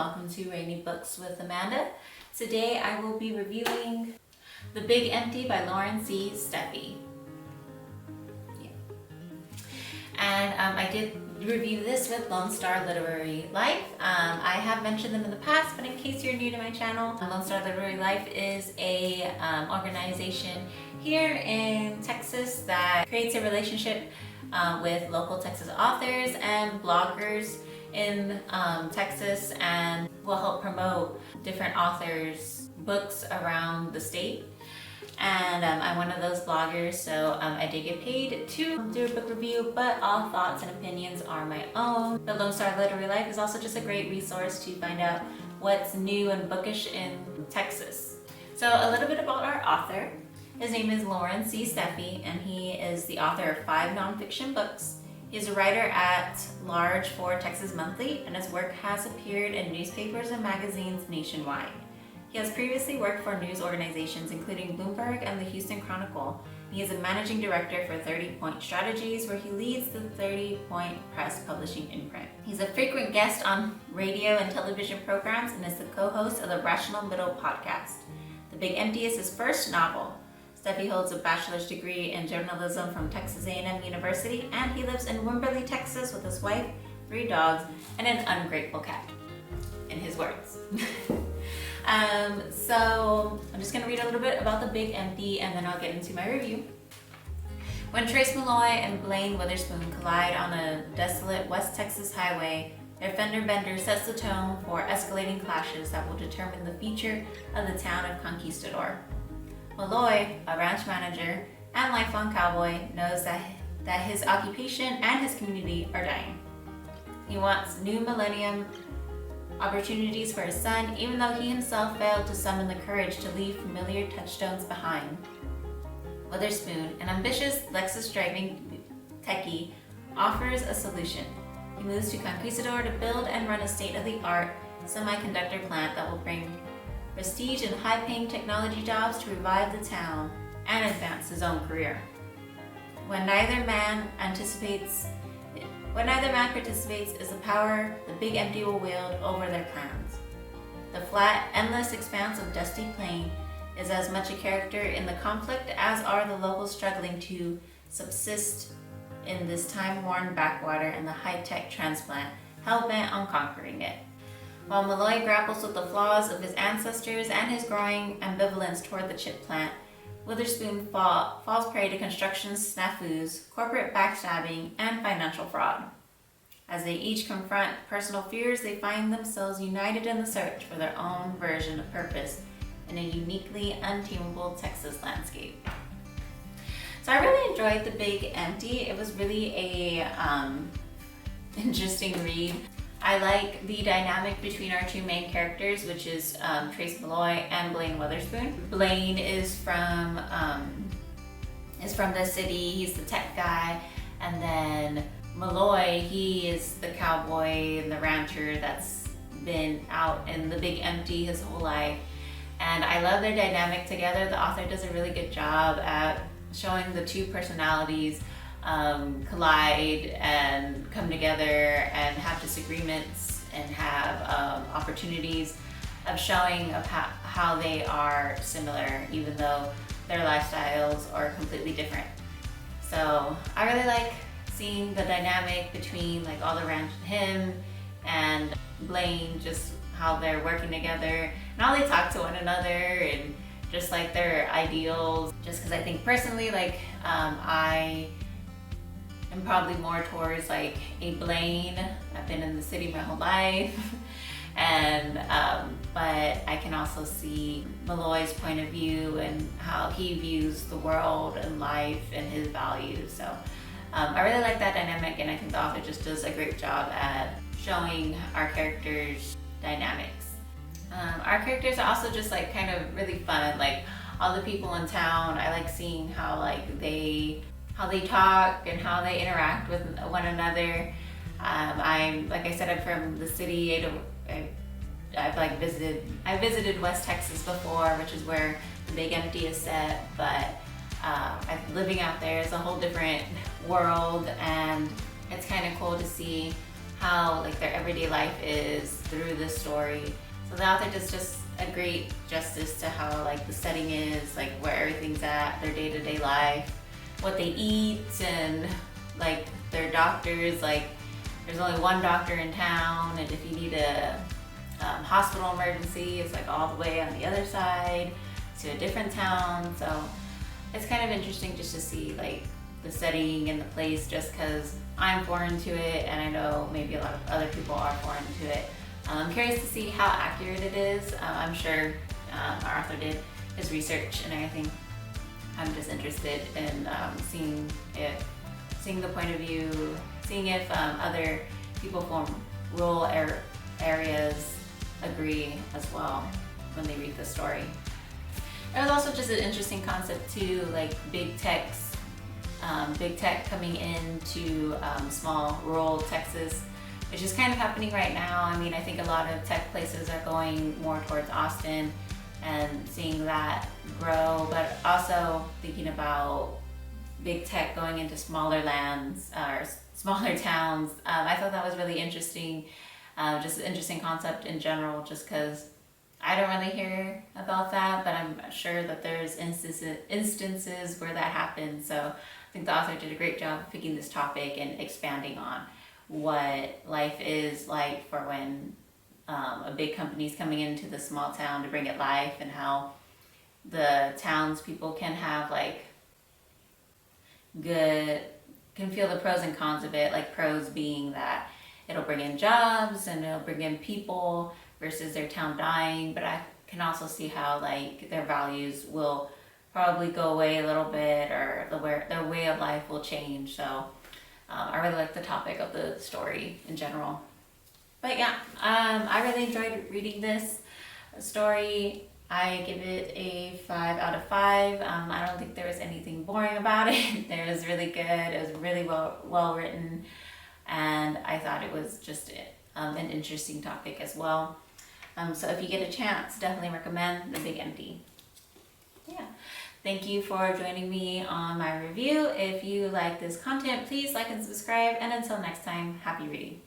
welcome to Rainy Books with Amanda. Today I will be reviewing The Big Empty by Lauren C. Steffi. And I did review this with Lone Star Literary Life. I have mentioned them in the past, but in case you're new to my channel, Lone Star Literary Life is a organization here in Texas that creates a relationship with local Texas authors and bloggers in Texas, and will help promote different authors' books around the state. And I'm one of those bloggers, so I did get paid to do a book review, but all thoughts and opinions are my own. The Lone Star Literary Life is also just a great resource to find out what's new and bookish in Texas. So a little bit about our author. His name is Lauren C. Steffi, and he is the author of 5 nonfiction books. He's a writer at large for Texas Monthly, and his work has appeared in newspapers and magazines nationwide. He has previously worked for news organizations including Bloomberg and the Houston Chronicle. He is a managing director for 30 Point Strategies, where he leads the 30 Point Press publishing imprint. He's a frequent guest on radio and television programs and is the co-host of the Rational Middle podcast. The Big Empty is his first novel. Steffi holds a bachelor's degree in journalism from Texas A&M University, and he lives in Wimberley, Texas with his wife, 3 dogs, and an ungrateful cat, in his words. So I'm just going to read a little bit about The Big Empty, and then I'll get into my review. When Trace Malloy and Blaine Witherspoon collide on a desolate West Texas highway, their fender bender sets the tone for escalating clashes that will determine the future of the town of Conquistador. Malloy, a ranch manager and lifelong cowboy, knows that his occupation and his community are dying. He wants new millennium opportunities for his son, even though he himself failed to summon the courage to leave familiar touchstones behind. Witherspoon, an ambitious Lexus-driving techie, offers a solution. He moves to Conquistador to build and run a state-of-the-art semiconductor plant that will bring prestige and high-paying technology jobs to revive the town and advance his own career. When neither man participates is the power the Big Empty will wield over their plans. The flat, endless expanse of dusty plain is as much a character in the conflict as are the locals struggling to subsist in this time-worn backwater and the high-tech transplant hell-bent on conquering it. While Malloy grapples with the flaws of his ancestors and his growing ambivalence toward the chip plant, Witherspoon falls prey to construction snafus, corporate backstabbing, and financial fraud. As they each confront personal fears, they find themselves united in the search for their own version of purpose in a uniquely untamable Texas landscape. So I really enjoyed The Big Empty. It was really a interesting read. I like the dynamic between our 2 main characters, which is Trace Malloy and Blaine Witherspoon. Blaine is from the city. He's the tech guy, and then Malloy, he is the cowboy and the rancher that's been out in the Big Empty his whole life. And I love their dynamic together. The author does a really good job at showing the 2 personalities collide and come together and have disagreements and have opportunities of showing of how they are similar, even though their lifestyles are completely different. So I really like seeing the dynamic between like all the ranch, him and Blaine, just how they're working together and how they talk to one another, and just like their ideals. Just because I think personally, like I am probably more towards like a Blaine. I've been in the city my whole life, and but I can also see Malloy's point of view and how he views the world and life and his values. So I really like that dynamic, and I think the author just does a great job at showing our characters' dynamics. Our characters are also just like kind of really fun. Like all the people in town, I like seeing how they talk and how they interact with one another. I'm, like I said, I'm from the city. I visited West Texas before, which is where The Big Empty is set, but living out there is a whole different world, and it's kind of cool to see how like their everyday life is through this story. So the author does just a great justice to how like the setting is, like where everything's at, their day-to-day life, what they eat, and like their doctors. Like there's only one doctor in town, and if you need a hospital emergency, it's like all the way on the other side to a different town. So it's kind of interesting just to see like the setting and the place, just because I'm foreign to it, and I know maybe a lot of other people are foreign to it. I'm curious to see how accurate it is. I'm sure our author did his research and everything. I'm just interested in seeing the point of view, seeing if other people from rural areas agree as well when they read the story. It was also just an interesting concept too, like big tech coming into small rural Texas, which is kind of happening right now. I mean, I think a lot of tech places are going more towards Austin and seeing that grow, but also thinking about big tech going into smaller lands or smaller towns. I thought that was really interesting, just an interesting concept in general, just because I don't really hear about that, but I'm sure that there's instances where that happens. So I think the author did a great job of picking this topic and expanding on what life is like for when a big company is coming into the small town to bring it life, and how the townspeople can have like can feel the pros and cons of it. Like pros being that it'll bring in jobs and it'll bring in people versus their town dying, but I can also see how like their values will probably go away a little bit, or their way of life will change. So I really like the topic of the story in general. But yeah, I really enjoyed reading this story. I give it a 5 out of 5. I don't think there was anything boring about it. It was really good. It was really well written, and I thought it was just an interesting topic as well. So if you get a chance, definitely recommend The Big Empty. Yeah. Thank you for joining me on my review. If you like this content, please like and subscribe. And until next time, happy reading.